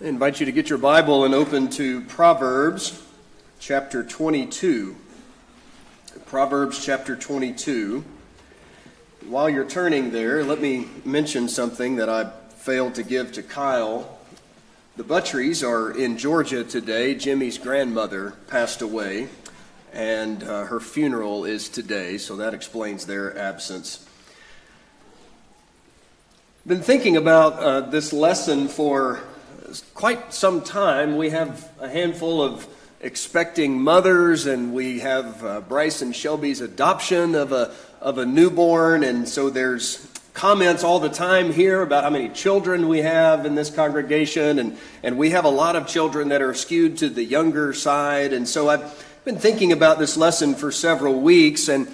I invite you to get your Bible and open to Proverbs chapter 22. Proverbs chapter 22. While you're turning there, let me mention something that I failed to give to Kyle. The Butcheries are in Georgia today. Jimmy's grandmother passed away, and her funeral is today, so that explains their absence. Been thinking about this lesson for quite some time. We have a handful of expecting mothers, and we have Bryce and Shelby's adoption of a newborn, and so there's comments all the time here about how many children we have in this congregation, and we have a lot of children that are skewed to the younger side, and so I've been thinking about this lesson for several weeks, and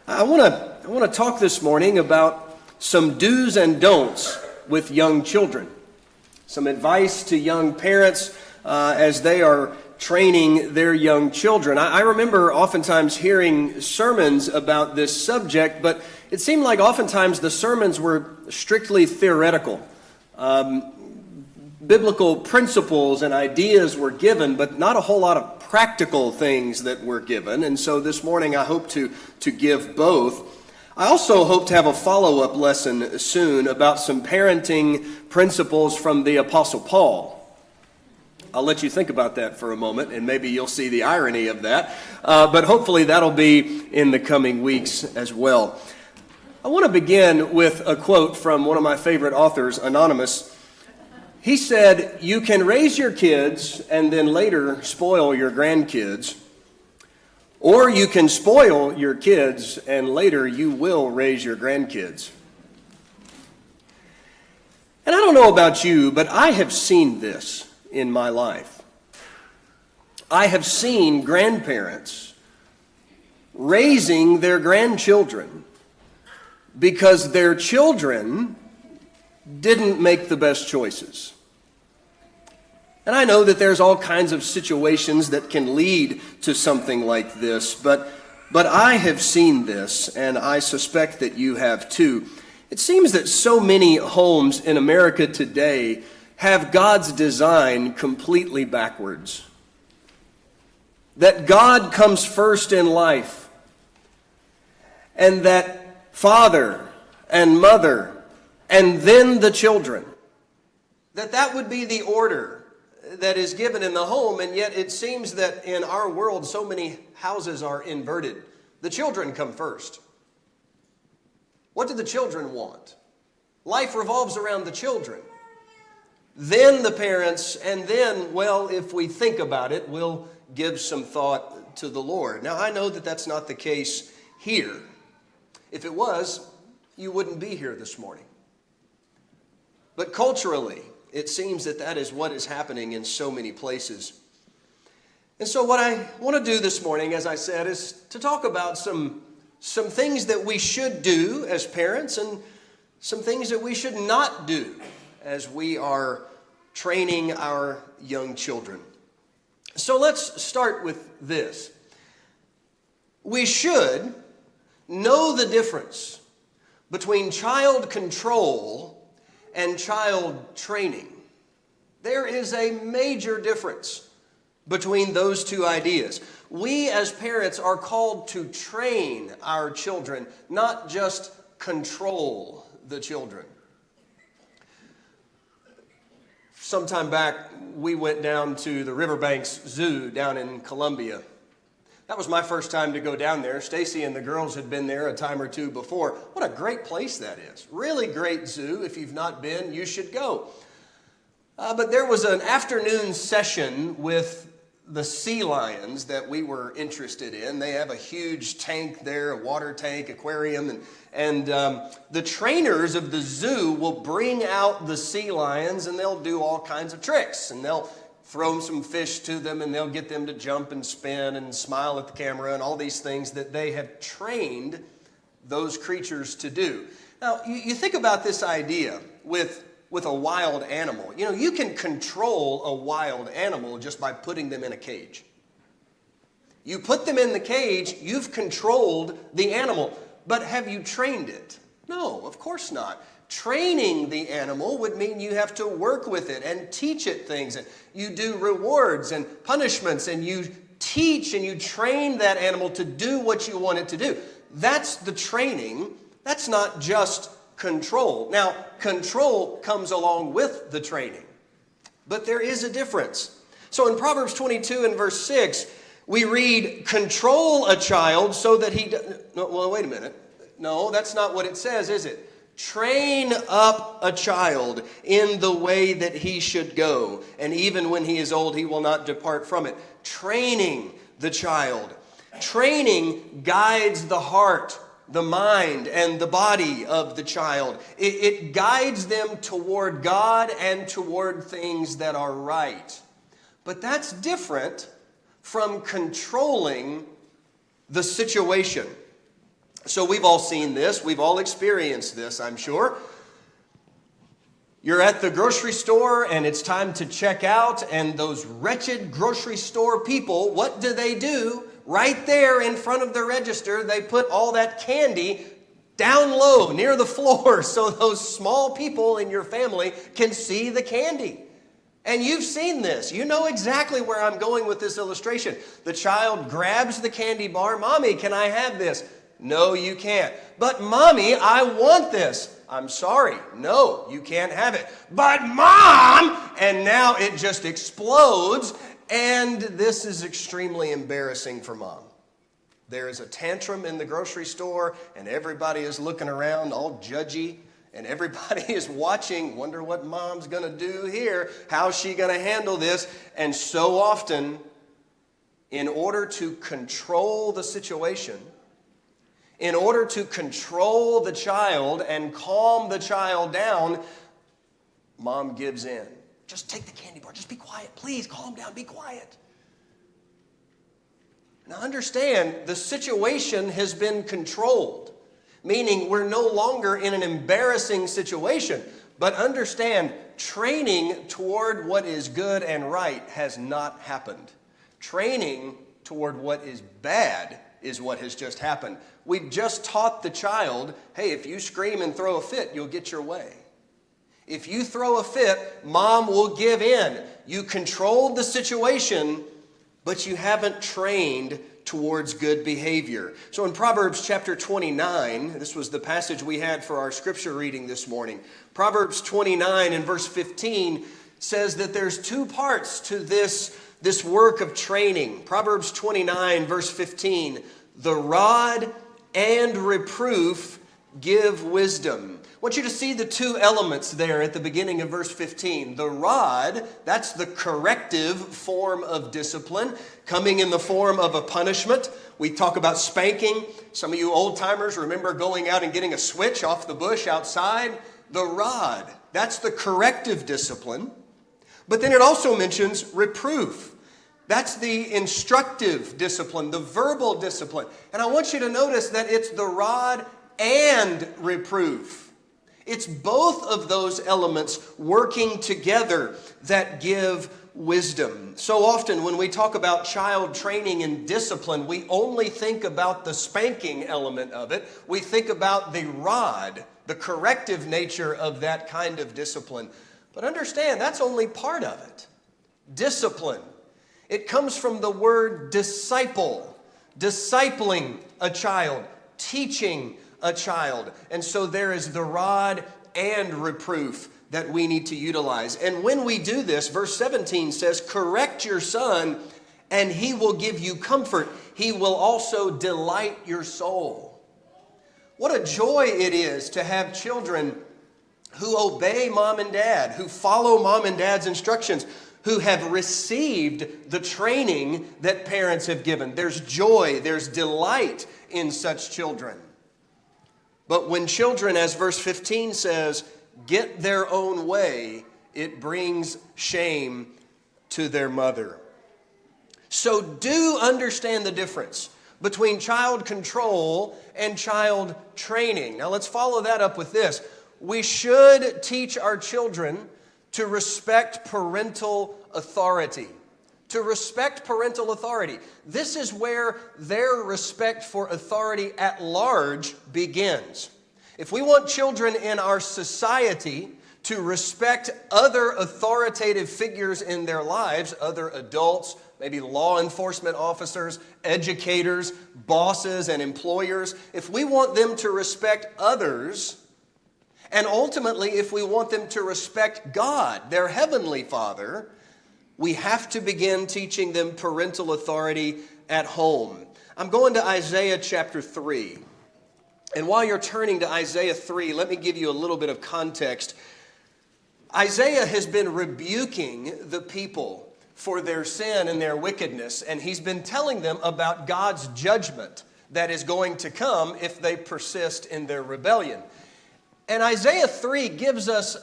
I want to talk this morning about some do's and don'ts with young children. Some advice to young parents as they are training their young children. I remember oftentimes hearing sermons about this subject, but it seemed like oftentimes the sermons were strictly theoretical. Biblical principles and ideas were given, but not a whole lot of practical things that were given. And so this morning I hope to give both. I also hope to have a follow-up lesson soon about some parenting principles from the Apostle Paul. I'll let you think about that for a moment, and maybe you'll see the irony of that. But hopefully that'll be in the coming weeks as well. I want to begin with a quote from one of my favorite authors, Anonymous. He said, "You can raise your kids and then later spoil your grandkids. Or you can spoil your kids and later you will raise your grandkids." And I don't know about you, but I have seen this in my life. I have seen grandparents raising their grandchildren because their children didn't make the best choices. And I know that there's all kinds of situations that can lead to something like this, but I have seen this, and I suspect that you have too. It seems that so many homes in America today have God's design completely backwards. That God comes first in life, and that father and mother, and then the children. That would be the order that is given in the home, and yet it seems that in our world so many houses are inverted. The children come first. What do the children want? Life revolves around the children. Then the parents, and then, well, if we think about it, we'll give some thought to the Lord. Now, I know that that's not the case here. If it was, you wouldn't be here this morning. But culturally, it seems that is what is happening in so many places. And so what I want to do this morning, as I said, is to talk about some things that we should do as parents and some things that we should not do as we are training our young children. So let's start with this. We should know the difference between child control and child training. There is a major difference between those two ideas. We as parents are called to train our children, not just control the children. Sometime back, we went down to the Riverbanks Zoo down in Columbia. That was my first time to go down there. Stacy and the girls had been there a time or two before. What a great place that is. Really great zoo. If you've not been, you should go. But there was an afternoon session with the sea lions that we were interested in. They have a huge tank there, a water tank, aquarium, and the trainers of the zoo will bring out the sea lions and they'll do all kinds of tricks, and they'll throw some fish to them, and they'll get them to jump and spin and smile at the camera and all these things that they have trained those creatures to do. Now, you think about this idea with a wild animal. You know, you can control a wild animal just by putting them in a cage. You put them in the cage, you've controlled the animal, but have you trained it? No, of course not. Training the animal would mean you have to work with it and teach it things. And you do rewards and punishments, and you teach and you train that animal to do what you want it to do. That's the training. That's not just control. Now, control comes along with the training, but there is a difference. So in Proverbs 22 and verse 6, we read, control a child so that he... Well, wait a minute. No, that's not what it says, is it? Train up a child in the way that he should go, and even when he is old, he will not depart from it. Training the child. Training guides the heart, the mind, and the body of the child. It guides them toward God and toward things that are right. But that's different from controlling the situation. So we've all seen this. We've all experienced this, I'm sure. You're at the grocery store and it's time to check out, and those wretched grocery store people, what do? Right there in front of the register, they put all that candy down low near the floor so those small people in your family can see the candy. And you've seen this. You know exactly where I'm going with this illustration. The child grabs the candy bar. Mommy, can I have this? No, you can't. But Mommy, I want this. I'm sorry. No, you can't have it. But Mom! And now it just explodes. And this is extremely embarrassing for Mom. There is a tantrum in the grocery store, and everybody is looking around all judgy, and everybody is watching, wonder what Mom's going to do here. How's she going to handle this? And so often, in order to control the situation, in order to control the child and calm the child down, Mom gives in. Just take the candy bar. Just be quiet. Please, calm down. Be quiet. Now understand, the situation has been controlled, meaning we're no longer in an embarrassing situation. But understand, training toward what is good and right has not happened. Training toward what is bad is what has just happened. We just taught the child, hey, if you scream and throw a fit, you'll get your way. If you throw a fit, Mom will give in. You controlled the situation, but you haven't trained towards good behavior. So in Proverbs chapter 29, this was the passage we had for our scripture reading this morning. Proverbs 29 and verse 15 says that there's two parts to this work of training. Proverbs 29 verse 15, the rod and reproof give wisdom. I want you to see the two elements there at the beginning of verse 15. The rod, that's the corrective form of discipline, coming in the form of a punishment. We talk about spanking. Some of you old timers remember going out and getting a switch off the bush outside. The rod, that's the corrective discipline. But then it also mentions reproof. That's the instructive discipline, the verbal discipline. And I want you to notice that it's the rod and reproof. It's both of those elements working together that give wisdom. So often when we talk about child training and discipline, we only think about the spanking element of it. We think about the rod, the corrective nature of that kind of discipline. But understand, that's only part of it. Discipline. It comes from the word disciple, discipling a child, teaching a child. And so there is the rod and reproof that we need to utilize. And when we do this, verse 17 says, correct your son and he will give you comfort. He will also delight your soul. What a joy it is to have children who obey mom and dad, who follow mom and dad's instructions, who have received the training that parents have given. There's joy, there's delight in such children. But when children, as verse 15 says, get their own way, it brings shame to their mother. So do understand the difference between child control and child training. Now let's follow that up with this. We should teach our children to respect parental authority. To respect parental authority. This is where their respect for authority at large begins. If we want children in our society to respect other authoritative figures in their lives, other adults, maybe law enforcement officers, educators, bosses, and employers, if we want them to respect others, and ultimately if we want them to respect God, their heavenly Father, we have to begin teaching them parental authority at home. I'm going to Isaiah chapter 3. And while you're turning to Isaiah 3, let me give you a little bit of context. Isaiah has been rebuking the people for their sin and their wickedness, and he's been telling them about God's judgment that is going to come if they persist in their rebellion. And Isaiah 3 gives us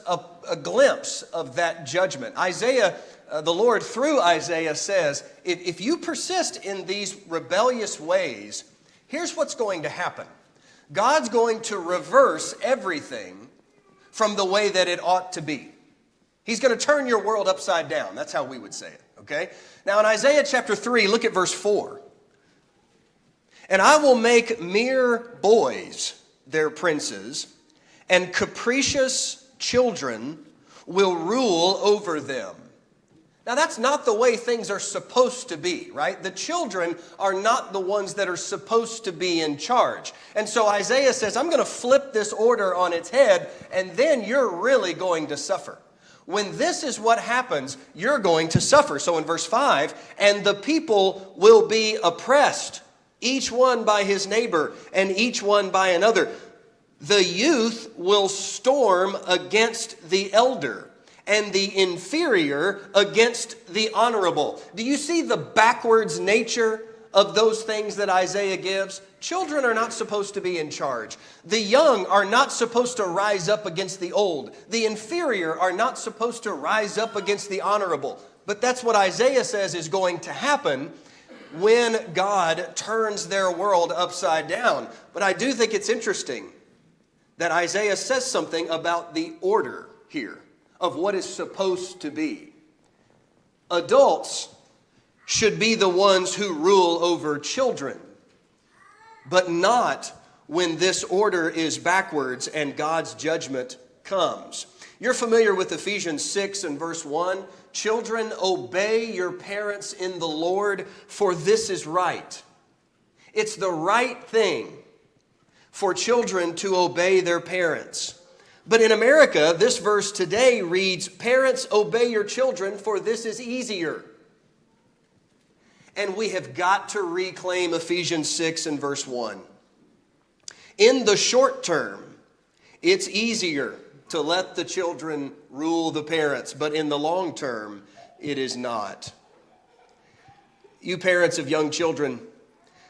a glimpse of that judgment. The Lord through Isaiah says, if you persist in these rebellious ways, here's what's going to happen. God's going to reverse everything from the way that it ought to be. He's going to turn your world upside down. That's how we would say it, okay? Now in Isaiah chapter 3, look at verse 4. And I will make mere boys their princes, and capricious children will rule over them. Now, that's not the way things are supposed to be, right? The children are not the ones that are supposed to be in charge. And so Isaiah says, I'm going to flip this order on its head, and then you're really going to suffer. When this is what happens, you're going to suffer. So in verse 5, and the people will be oppressed, each one by his neighbor, and each one by another. The youth will storm against the elder, and the inferior against the honorable. Do you see the backwards nature of those things that Isaiah gives? Children are not supposed to be in charge. The young are not supposed to rise up against the old. The inferior are not supposed to rise up against the honorable. But that's what Isaiah says is going to happen when God turns their world upside down. But I do think it's interesting that Isaiah says something about the order here of what is supposed to be. Adults should be the ones who rule over children, but not when this order is backwards and God's judgment comes. You're familiar with Ephesians 6 and verse 1. Children, obey your parents in the Lord, for this is right. It's the right thing for children to obey their parents. But in America, this verse today reads, parents, obey your children, for this is easier. And we have got to reclaim Ephesians 6 and verse 1. In the short term, it's easier to let the children rule the parents, but in the long term, it is not. You parents of young children,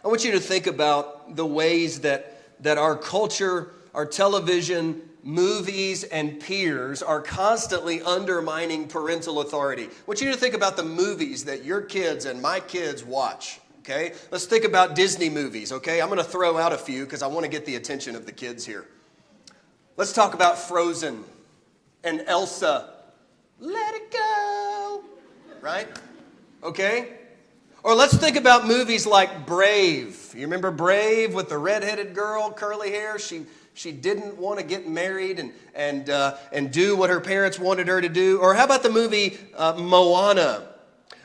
I want you to think about the ways that our culture, our television, movies, and peers are constantly undermining parental authority. I want you to think about the movies that your kids and my kids watch, okay? Let's think about Disney movies, okay? I'm going to throw out a few because I want to get the attention of the kids here. Let's talk about Frozen and Elsa. Let it go, right? Okay? Or let's think about movies like Brave. You remember Brave with the redheaded girl, curly hair? She didn't want to get married and do what her parents wanted her to do. Or how about the movie Moana?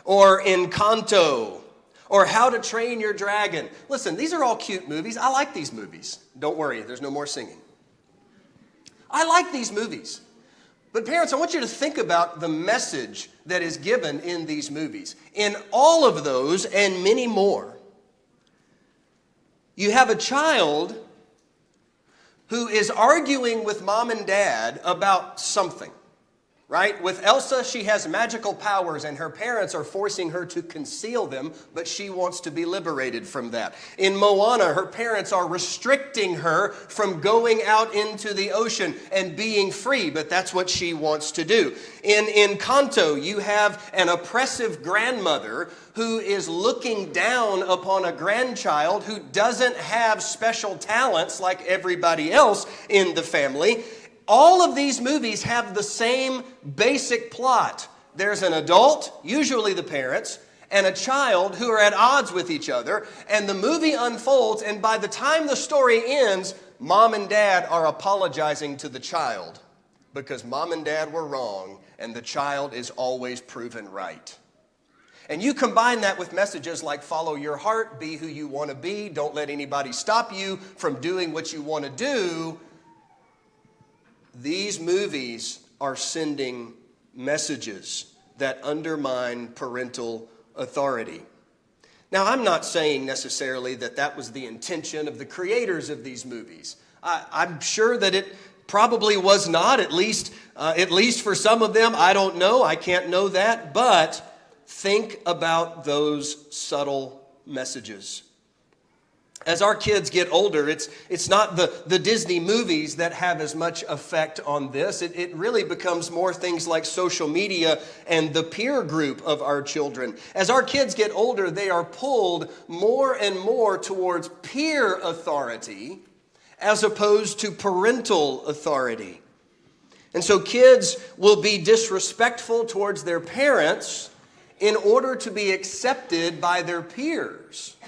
Or Encanto? Or How to Train Your Dragon? Listen, these are all cute movies. I like these movies. Don't worry, there's no more singing. I like these movies. But parents, I want you to think about the message that is given in these movies. In all of those and many more, you have a child who is arguing with mom and dad about something, right? With Elsa, she has magical powers and her parents are forcing her to conceal them, but she wants to be liberated from that. In Moana, her parents are restricting her from going out into the ocean and being free, but that's what she wants to do. In Encanto, you have an oppressive grandmother who is looking down upon a grandchild who doesn't have special talents like everybody else in the family. All of these movies have the same basic plot. There's an adult, usually the parents, and a child who are at odds with each other, and the movie unfolds, and by the time the story ends, mom and dad are apologizing to the child because mom and dad were wrong and the child is always proven right. And you combine that with messages like follow your heart, be who you want to be, don't let anybody stop you from doing what you want to do. These movies are sending messages that undermine parental authority. Now, I'm not saying necessarily that that was the intention of the creators of these movies. I'm sure that it probably was not, at least for some of them. I don't know. I can't know that. But think about those subtle messages. As our kids get older, it's not the Disney movies that have as much effect on this. It really becomes more things like social media and the peer group of our children. As our kids get older, they are pulled more and more towards peer authority as opposed to parental authority. And so kids will be disrespectful towards their parents in order to be accepted by their peers.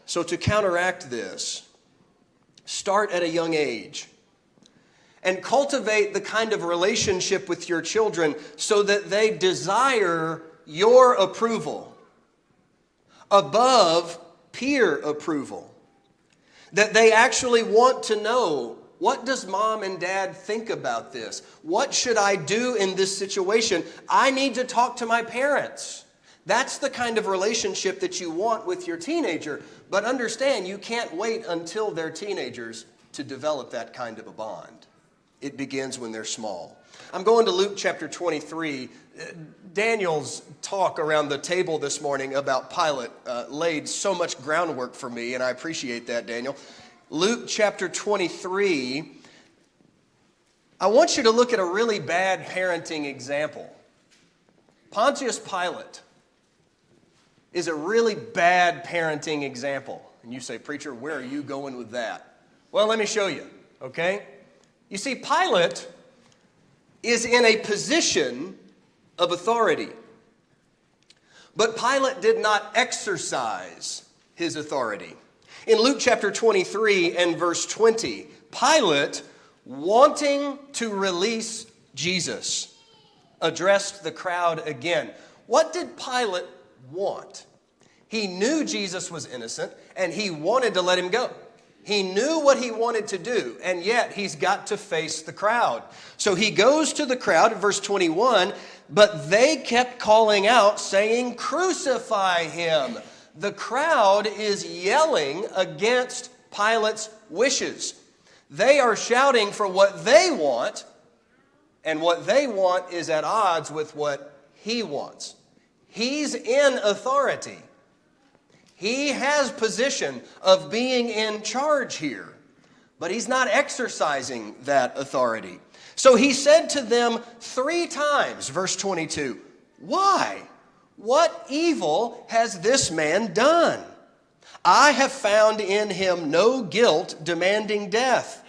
So to counteract this, start at a young age and cultivate the kind of relationship with your children so that they desire your approval above peer approval. That they actually want to know, what does mom and dad think about this? What should I do in this situation? I need to talk to my parents. That's the kind of relationship that you want with your teenager. But understand, you can't wait until they're teenagers to develop that kind of a bond. It begins when they're small. I'm going to Luke chapter 23. Daniel's talk around the table this morning about Pilate laid so much groundwork for me, and I appreciate that, Daniel. Luke chapter 23, I want you to look at a really bad parenting example. Pontius Pilate is a really bad parenting example. And you say, preacher, where are you going with that? Well, let me show you, okay? You see, Pilate is in a position of authority. But Pilate did not exercise his authority. In Luke chapter 23 and verse 20, Pilate, wanting to release Jesus, addressed the crowd again. What did Pilate want? He knew Jesus was innocent and he wanted to let him go. He knew what he wanted to do, and yet he's got to face the crowd. So he goes to the crowd, verse 21, but they kept calling out, saying, crucify him. The crowd is yelling against Pilate's wishes. They are shouting for what they want, and what they want is at odds with what he wants. He's in authority. He has position of being in charge here, but he's not exercising that authority. So he said to them 3 times, verse 22, why? What evil has this man done? I have found in him no guilt demanding death.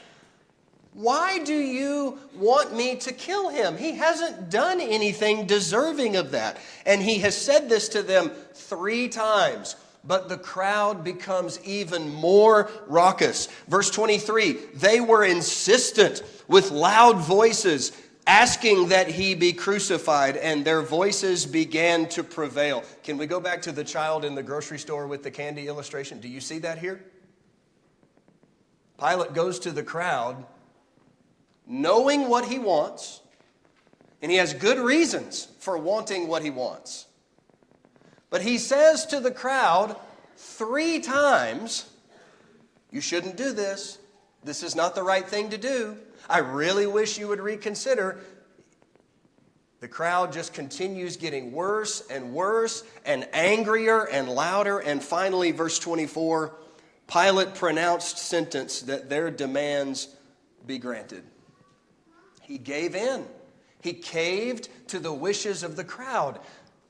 Why do you want me to kill him? He hasn't done anything deserving of that. And he has said this to them 3 times. But the crowd becomes even more raucous. Verse 23, they were insistent with loud voices, asking that he be crucified, and their voices began to prevail. Can we go back to the child in the grocery store with the candy illustration? Do you see that here? Pilate goes to the crowd, knowing what he wants, and he has good reasons for wanting what he wants. But he says to the crowd 3 times, you shouldn't do this. This is not the right thing to do. I really wish you would reconsider. The crowd just continues getting worse and angrier and louder. And finally, verse 24, Pilate pronounced sentence that their demands be granted. He gave in. He caved to the wishes of the crowd.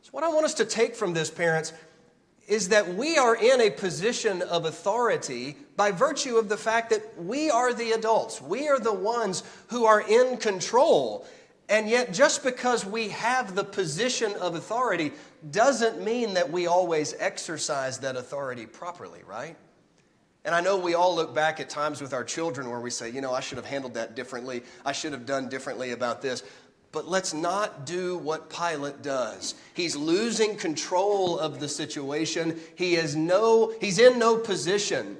So what I want us to take from this, parents, is that we are in a position of authority by virtue of the fact that we are the adults. We are the ones who are in control. And yet, just because we have the position of authority doesn't mean that we always exercise that authority properly, right? And I know we all look back at times with our children where we say, I should have handled that differently. I should have done differently about this. But let's not do what Pilate does. He's losing control of the situation. He's in no position.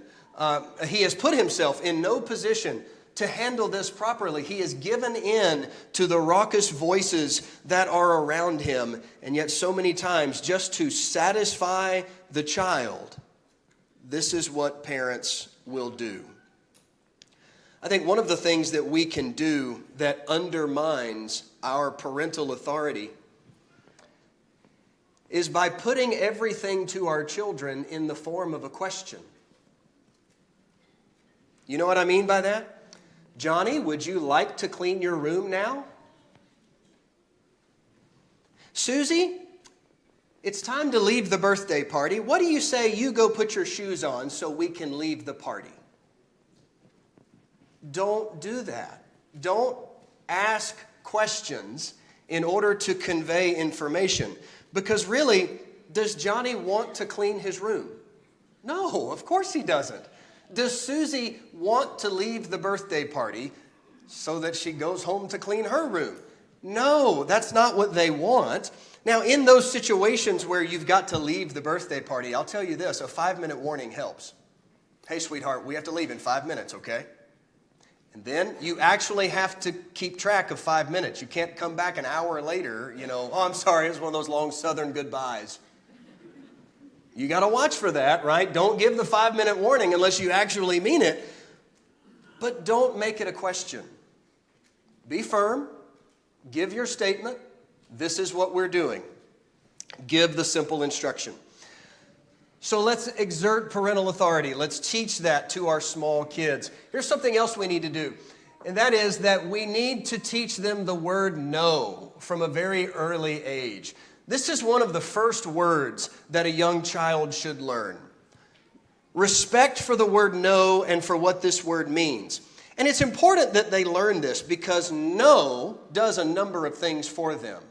He has put himself in no position to handle this properly. He has given in to the raucous voices that are around him. And yet so many times, just to satisfy the child, this is what parents will do. I think one of the things that we can do that undermines our parental authority is by putting everything to our children in the form of a question. You know what I mean by that? Johnny, would you like to clean your room now? Susie, it's time to leave the birthday party. What do you say you go put your shoes on so we can leave the party? Don't do that. Don't ask questions in order to convey information. Because really, does Johnny want to clean his room? No, of course he doesn't. Does Susie want to leave the birthday party so that she goes home to clean her room? No, that's not what they want. Now, in those situations where you've got to leave the birthday party, I'll tell you this, a 5-minute warning helps. Hey, sweetheart, we have to leave in 5 minutes, okay? And then you actually have to keep track of 5 minutes. You can't come back an hour later, I'm sorry, it was one of those long Southern goodbyes. You got to watch for that, right? Don't give the 5-minute warning unless you actually mean it. But don't make it a question. Be firm. Give your statement. This is what we're doing. Give the simple instruction. So let's exert parental authority. Let's teach that to our small kids. Here's something else we need to do, and that is that we need to teach them the word no from a very early age. This is one of the first words that a young child should learn. Respect for the word no and for what this word means. And it's important that they learn this because no does a number of things for them.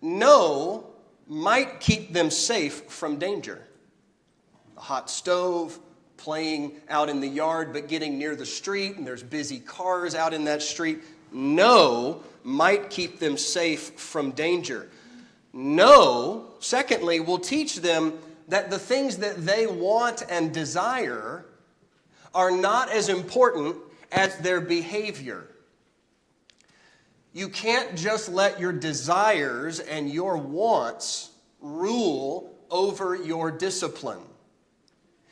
No might keep them safe from danger. A hot stove, playing out in the yard but getting near the street and there's busy cars out in that street. No might keep them safe from danger. No, secondly, will teach them that the things that they want and desire are not as important as their behavior. You can't just let your desires and your wants rule over your discipline.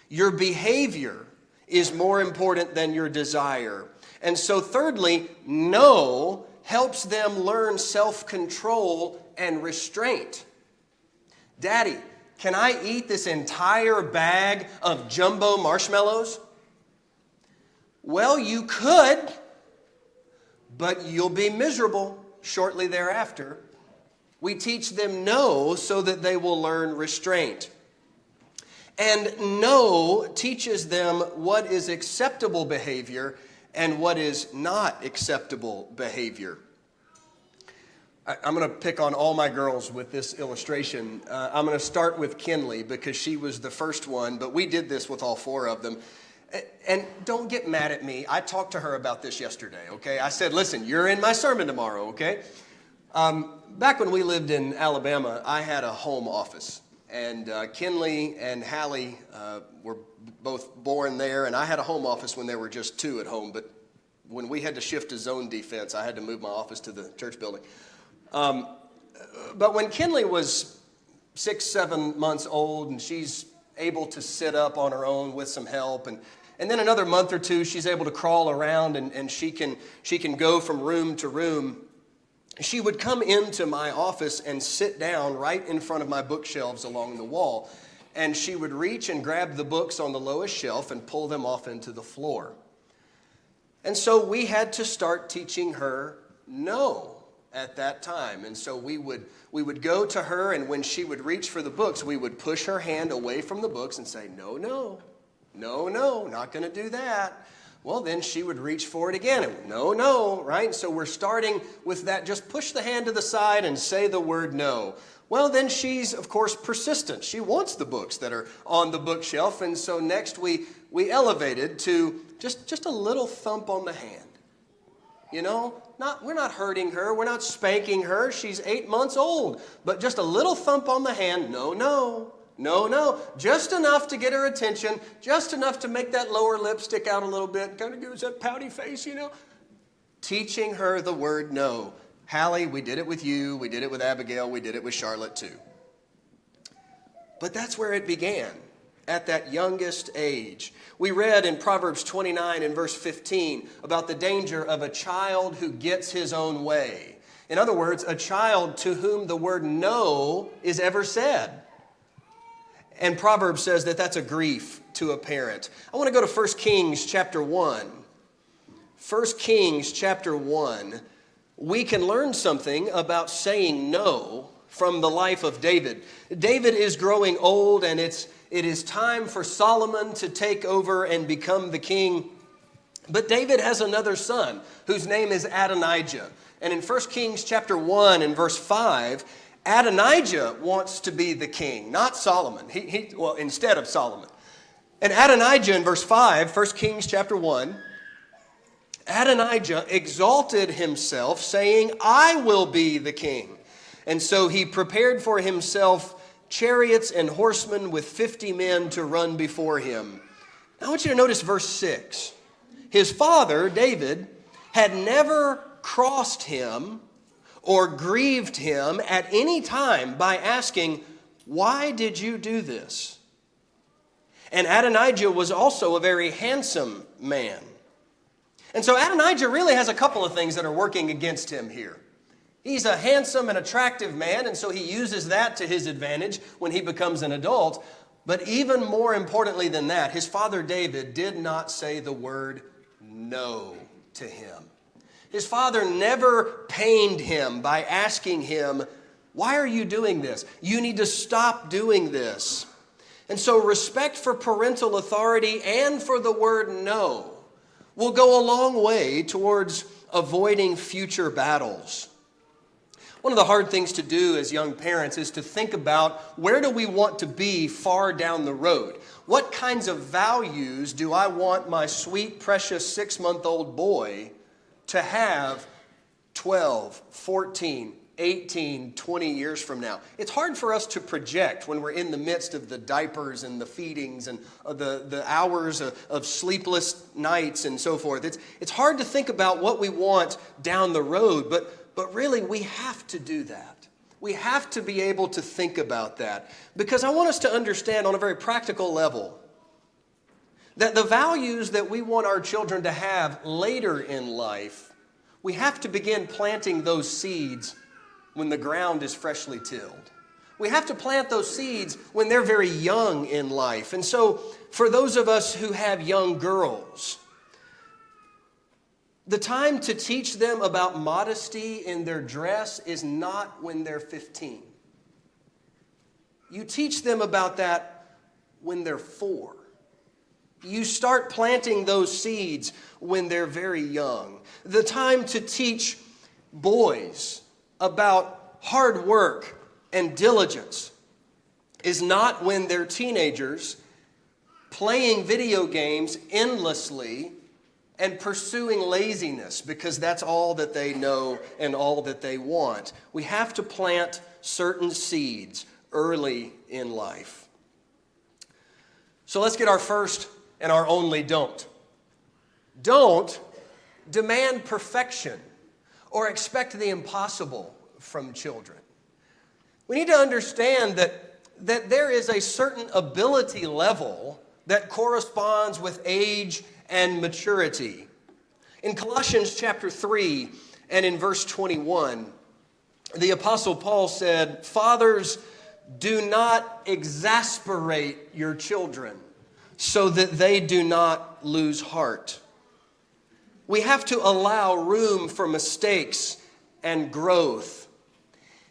Your behavior is more important than your desire. And so thirdly, no helps them learn self-control and restraint. Daddy, can I eat this entire bag of jumbo marshmallows? Well, you could, but you'll be miserable shortly thereafter. We teach them no so that they will learn restraint. And no teaches them what is acceptable behavior and what is not acceptable behavior. I'm going to pick on all my girls with this illustration. I'm going to start with Kinley because she was the first one, but we did this with all 4 of them. And don't get mad at me. I talked to her about this yesterday, okay? I said, listen, you're in my sermon tomorrow, okay? Back when we lived in Alabama, I had a home office. And Kinley and Hallie were both born there, and I had a home office when there were just 2 at home. But when we had to shift to zone defense, I had to move my office to the church building. But when Kinley was 6, 7 months old, and she's able to sit up on her own with some help, and then another month or 2, she's able to crawl around, and she can go from room to room. She would come into my office and sit down right in front of my bookshelves along the wall, and she would reach and grab the books on the lowest shelf and pull them off into the floor. And so we had to start teaching her no at that time. And so we would go to her, and when she would reach for the books, we would push her hand away from the books and say, no, no, no, no, not going to do that. Well, then she would reach for it again. And no, no, right? So we're starting with that. Just push the hand to the side and say the word no. Well, then she's, of course, persistent. She wants the books that are on the bookshelf. And so next we we elevated to just a little thump on the hand. You know, we're not hurting her, we're not spanking her, she's 8 months old, but just a little thump on the hand, no, just enough to get her attention, just enough to make that lower lip stick out a little bit, kind of gives that pouty face, you know. Teaching her the word no. Hallie, we did it with you, we did it with Abigail, we did it with Charlotte too. But that's where it began, at that youngest age. We read in Proverbs 29 and verse 15 about the danger of a child who gets his own way. In other words, a child to whom the word no is ever said. And Proverbs says that that's a grief to a parent. I want to go to 1 Kings chapter 1. 1 Kings chapter 1. We can learn something about saying no from the life of David. David is growing old, and it is time for Solomon to take over and become the king. But David has another son whose name is Adonijah. And in 1 Kings chapter 1 and verse 5, Adonijah wants to be the king, not Solomon. Well, instead of Solomon. And Adonijah in verse 5, 1 Kings chapter 1, Adonijah exalted himself, saying, I will be the king. And so he prepared for himself chariots and horsemen with 50 men to run before him. I want you to notice verse 6. His father, David, had never crossed him or grieved him at any time by asking, why did you do this? And Adonijah was also a very handsome man. And so Adonijah really has a couple of things that are working against him here. He's a handsome and attractive man, and so he uses that to his advantage when he becomes an adult. But even more importantly than that, his father David did not say the word no to him. His father never pained him by asking him, why are you doing this? You need to stop doing this. And so respect for parental authority and for the word no will go a long way towards avoiding future battles. One of the hard things to do as young parents is to think about, where do we want to be far down the road? What kinds of values do I want my sweet, precious 6-month-old boy to have 12, 14, 18, 20 years from now? It's hard for us to project when we're in the midst of the diapers and the feedings and the hours of sleepless nights and so forth. It's hard to think about what we want down the road, but really we have to do that. We have to be able to think about that, because I want us to understand on a very practical level that the values that we want our children to have later in life, we have to begin planting those seeds when the ground is freshly tilled. We have to plant those seeds when they're very young in life. And so for those of us who have young girls, the time to teach them about modesty in their dress is not when they're 15. You teach them about that when they're 4. You start planting those seeds when they're very young. The time to teach boys about hard work and diligence is not when they're teenagers playing video games endlessly and pursuing laziness, because that's all that they know and all that they want. We have to plant certain seeds early in life. So let's get our first and our only don't. Don't demand perfection or expect the impossible from children. We need to understand that there is a certain ability level that corresponds with age and maturity. In Colossians chapter 3 and in verse 21, the Apostle Paul said, "Fathers, do not exasperate your children so that they do not lose heart." We have to allow room for mistakes and growth.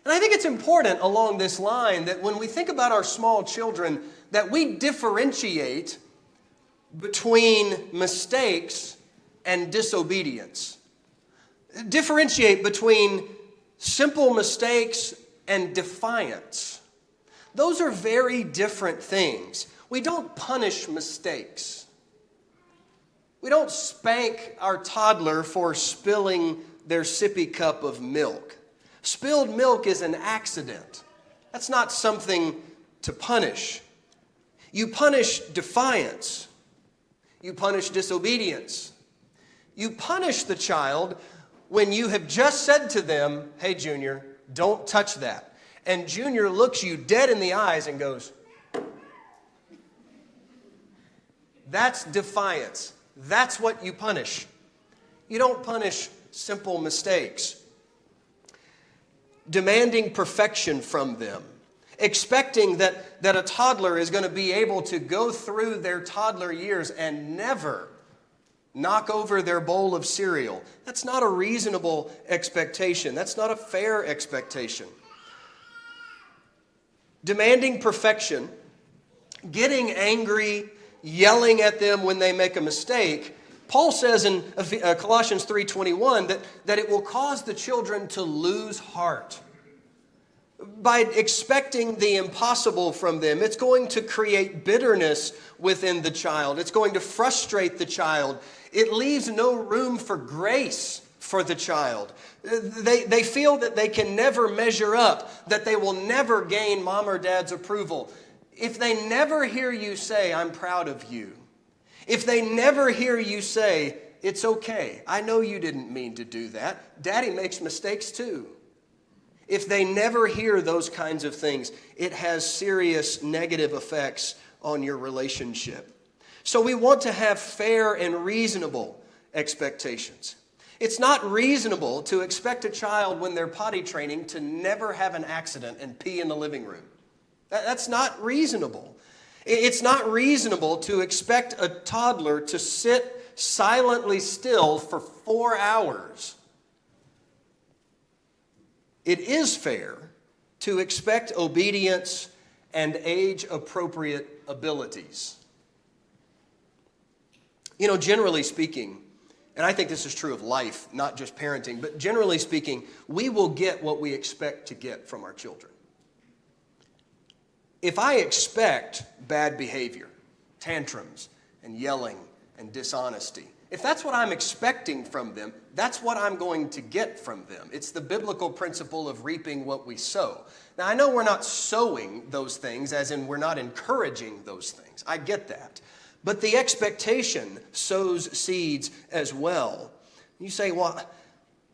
And I think it's important along this line that when we think about our small children, that we differentiate between mistakes and disobedience. Differentiate between simple mistakes and defiance. Those are very different things. We don't punish mistakes. We don't spank our toddler for spilling their sippy cup of milk. Spilled milk is an accident. That's not something to punish. You punish defiance. You punish disobedience. You punish the child when you have just said to them, "Hey, Junior, don't touch that." And Junior looks you dead in the eyes and goes, that's defiance. That's what you punish. You don't punish simple mistakes. Demanding perfection from them. Expecting that a toddler is going to be able to go through their toddler years and never knock over their bowl of cereal. That's not a reasonable expectation. That's not a fair expectation. Demanding perfection, getting angry, yelling at them when they make a mistake. Paul says in Colossians 3:21 that it will cause the children to lose heart. By expecting the impossible from them, it's going to create bitterness within the child. It's going to frustrate the child. It leaves no room for grace for the child. They feel that they can never measure up, that they will never gain mom or dad's approval. If they never hear you say, "I'm proud of you," if they never hear you say, "It's okay, I know you didn't mean to do that. Daddy makes mistakes too." If they never hear those kinds of things, it has serious negative effects on your relationship. So we want to have fair and reasonable expectations. It's not reasonable to expect a child when they're potty training to never have an accident and pee in the living room. That's not reasonable. It's not reasonable to expect a toddler to sit silently still for 4 hours. It is fair to expect obedience and age-appropriate abilities. You know, generally speaking, and I think this is true of life, not just parenting, but generally speaking, we will get what we expect to get from our children. If I expect bad behavior, tantrums, and yelling, and dishonesty, if that's what I'm expecting from them, that's what I'm going to get from them. It's the biblical principle of reaping what we sow. Now, I know we're not sowing those things, as in we're not encouraging those things. I get that. But the expectation sows seeds as well. You say, "Well,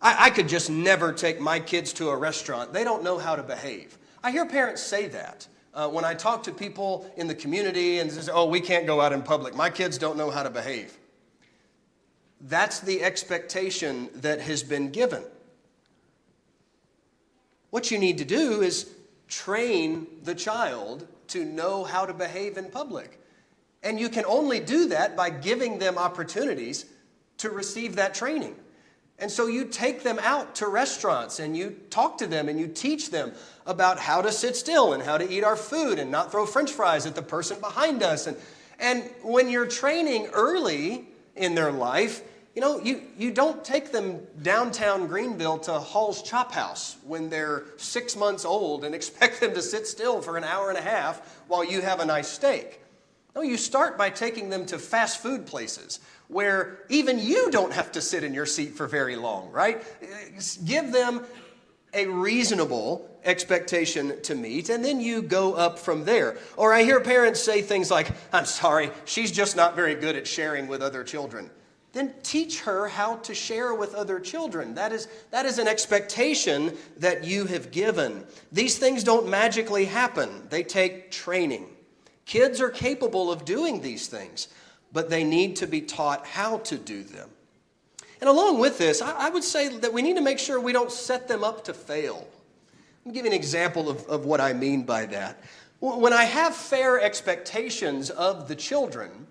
I could just never take my kids to a restaurant. They don't know how to behave." I hear parents say that. When I talk to people in the community and say, "Oh, we can't go out in public. My kids don't know how to behave." That's the expectation that has been given. What you need to do is train the child to know how to behave in public. And you can only do that by giving them opportunities to receive that training. And so you take them out to restaurants and you talk to them and you teach them about how to sit still and how to eat our food and not throw French fries at the person behind us. And when you're training early in their life, you know, you don't take them downtown Greenville to Hall's Chop House when they're 6 months old and expect them to sit still for an hour and a half while you have a nice steak. No, you start by taking them to fast food places where even you don't have to sit in your seat for very long, right? Give them a reasonable expectation to meet, and then you go up from there. Or I hear parents say things like, "I'm sorry, she's just not very good at sharing with other children." Then teach her how to share with other children. That is an expectation that you have given. These things don't magically happen. They take training. Kids are capable of doing these things, but they need to be taught how to do them. And along with this, I would say that we need to make sure we don't set them up to fail. Let me give you an example of what I mean by that. When I have fair expectations of the children,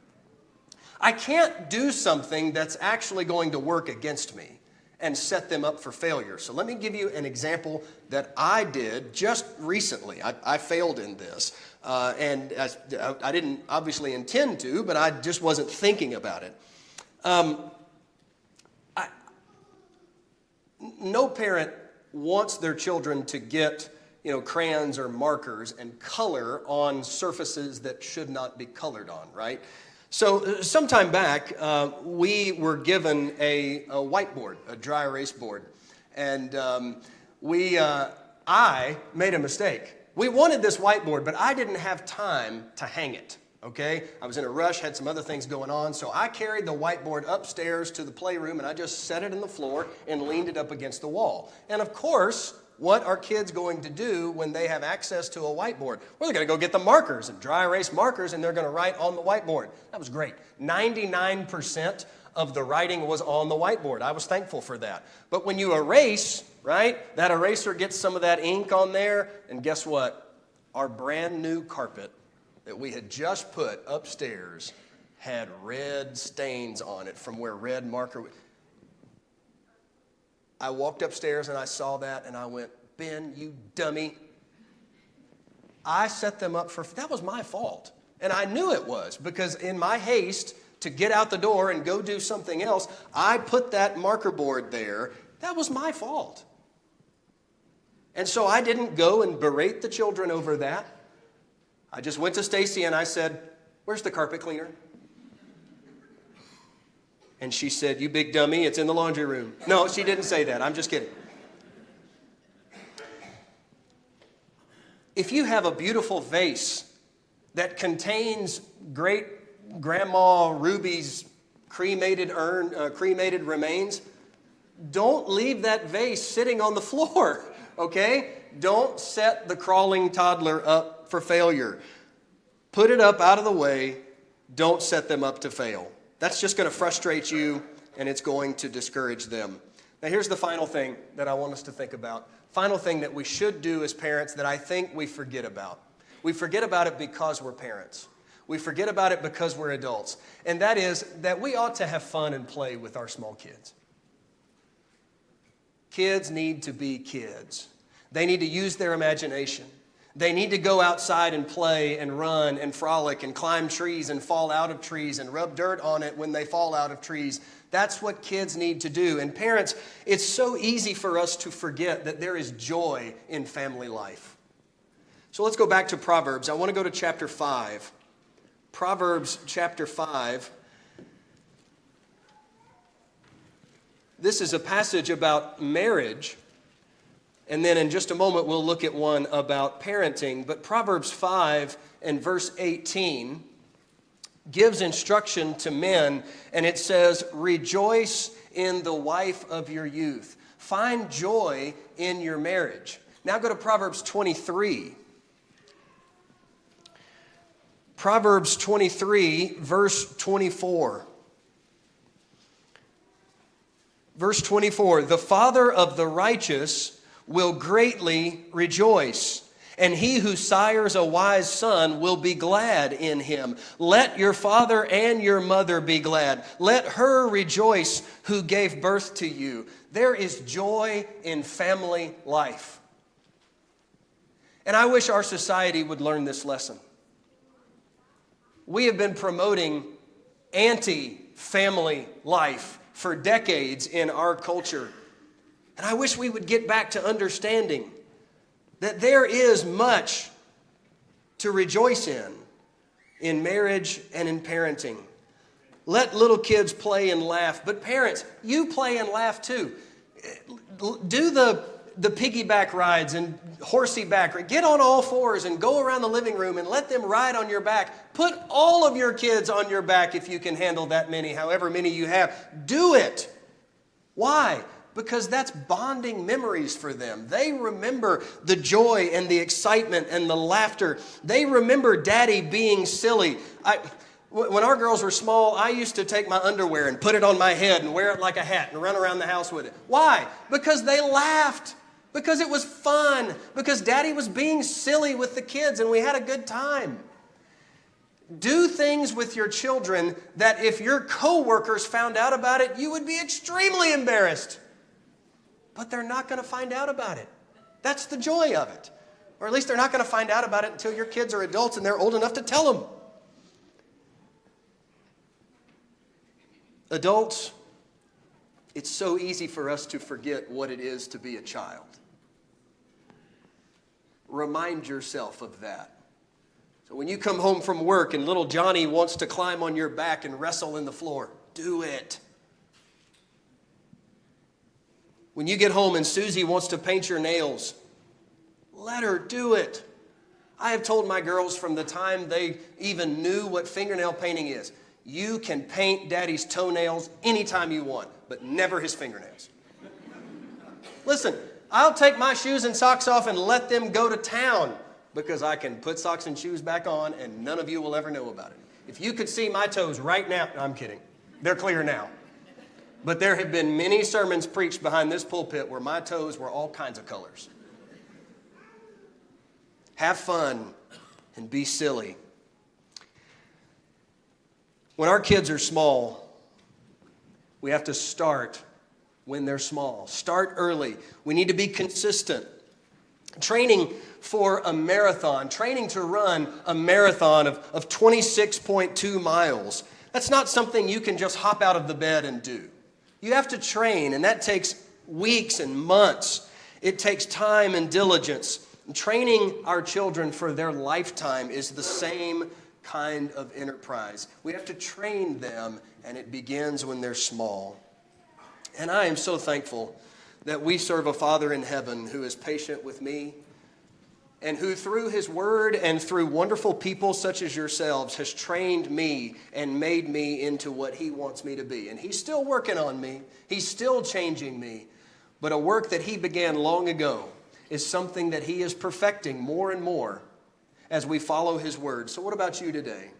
I can't do something that's actually going to work against me and set them up for failure. So let me give you an example that I did just recently. I failed in this. And I didn't obviously intend to, but I just wasn't thinking about it. No parent wants their children to get, crayons or markers and color on surfaces that should not be colored on, right? So sometime back, we were given a whiteboard, a dry erase board, and I made a mistake. We wanted this whiteboard, but I didn't have time to hang it, okay? I was in a rush, had some other things going on, so I carried the whiteboard upstairs to the playroom, and I just set it in the floor and leaned it up against the wall. And of course, what are kids going to do when they have access to a whiteboard? Well, they're going to go get the markers and dry erase markers, and they're going to write on the whiteboard. That was great. 99% of the writing was on the whiteboard. I was thankful for that. But when you erase, right, that eraser gets some of that ink on there, and guess what? Our brand new carpet that we had just put upstairs had red stains on it from where red marker. I walked upstairs and I saw that and I went, Ben, you dummy. I set them up that was my fault. And I knew it was because in my haste to get out the door and go do something else, I put that marker board there. That was my fault. And so I didn't go and berate the children over that. I just went to Stacy and I said, where's the carpet cleaner? And she said, you big dummy, it's in the laundry room. No, she didn't say that. I'm just kidding. If you have a beautiful vase that contains great grandma Ruby's cremated remains, don't leave that vase sitting on the floor, okay? Don't set the crawling toddler up for failure. Put it up out of the way. Don't set them up to fail. That's just going to frustrate you, and it's going to discourage them. Now, here's the final thing that I want us to think about. Final thing that we should do as parents that I think we forget about. We forget about it because we're parents. We forget about it because we're adults. And that is that we ought to have fun and play with our small kids. Kids need to be kids. They need to use their imagination. They need to go outside and play and run and frolic and climb trees and fall out of trees and rub dirt on it when they fall out of trees. That's what kids need to do. And parents, it's so easy for us to forget that there is joy in family life. So let's go back to Proverbs. I want to go to chapter 5. Proverbs chapter 5. This is a passage about marriage. And then in just a moment, we'll look at one about parenting. But Proverbs 5 and verse 18 gives instruction to men, and it says, rejoice in the wife of your youth. Find joy in your marriage. Now go to Proverbs 23. Proverbs 23, verse 24. Verse 24, the father of the righteous will greatly rejoice, and he who sires a wise son will be glad in him. Let your father and your mother be glad. Let her rejoice who gave birth to you. There is joy in family life. And I wish our society would learn this lesson. We have been promoting anti-family life for decades in our culture. And I wish we would get back to understanding that there is much to rejoice in marriage and in parenting. Let little kids play and laugh, but parents, you play and laugh too. Do the piggyback rides and horsey back. Get on all fours and go around the living room and let them ride on your back. Put all of your kids on your back if you can handle that many, however many you have. Do it. Why? Because that's bonding memories for them. They remember the joy and the excitement and the laughter. They remember daddy being silly. When our girls were small, I used to take my underwear and put it on my head and wear it like a hat and run around the house with it. Why? Because they laughed. Because it was fun. Because daddy was being silly with the kids and we had a good time. Do things with your children that if your coworkers found out about it, you would be extremely embarrassed. But they're not going to find out about it. That's the joy of it. Or at least they're not going to find out about it until your kids are adults and they're old enough to tell them. Adults, it's so easy for us to forget what it is to be a child. Remind yourself of that. So when you come home from work and little Johnny wants to climb on your back and wrestle in the floor, do it. When you get home and Susie wants to paint your nails, let her do it. I have told my girls from the time they even knew what fingernail painting is, you can paint Daddy's toenails anytime you want, but never his fingernails. Listen, I'll take my shoes and socks off and let them go to town because I can put socks and shoes back on and none of you will ever know about it. If you could see my toes right now, no, I'm kidding. They're clear now. But there have been many sermons preached behind this pulpit where my toes were all kinds of colors. Have fun and be silly. When our kids are small, we have to start when they're small. Start early. We need to be consistent. Training for a marathon, training to run a marathon of 26.2 miles, that's not something you can just hop out of the bed and do. You have to train, and that takes weeks and months. It takes time and diligence. Training our children for their lifetime is the same kind of enterprise. We have to train them, and it begins when they're small. And I am so thankful that we serve a Father in heaven who is patient with me and who through his word and through wonderful people such as yourselves has trained me and made me into what he wants me to be. And he's still working on me. He's still changing me. But a work that he began long ago is something that he is perfecting more and more as we follow his word. So what about you today?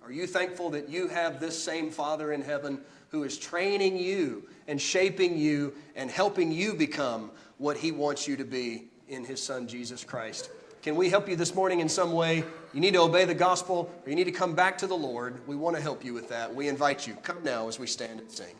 Are you thankful that you have this same Father in heaven who is training you and shaping you and helping you become what he wants you to be in his Son, Jesus Christ? Can we help you this morning in some way? You need to obey the gospel, or you need to come back to the Lord. We want to help you with that. We invite you. Come now as we stand and sing.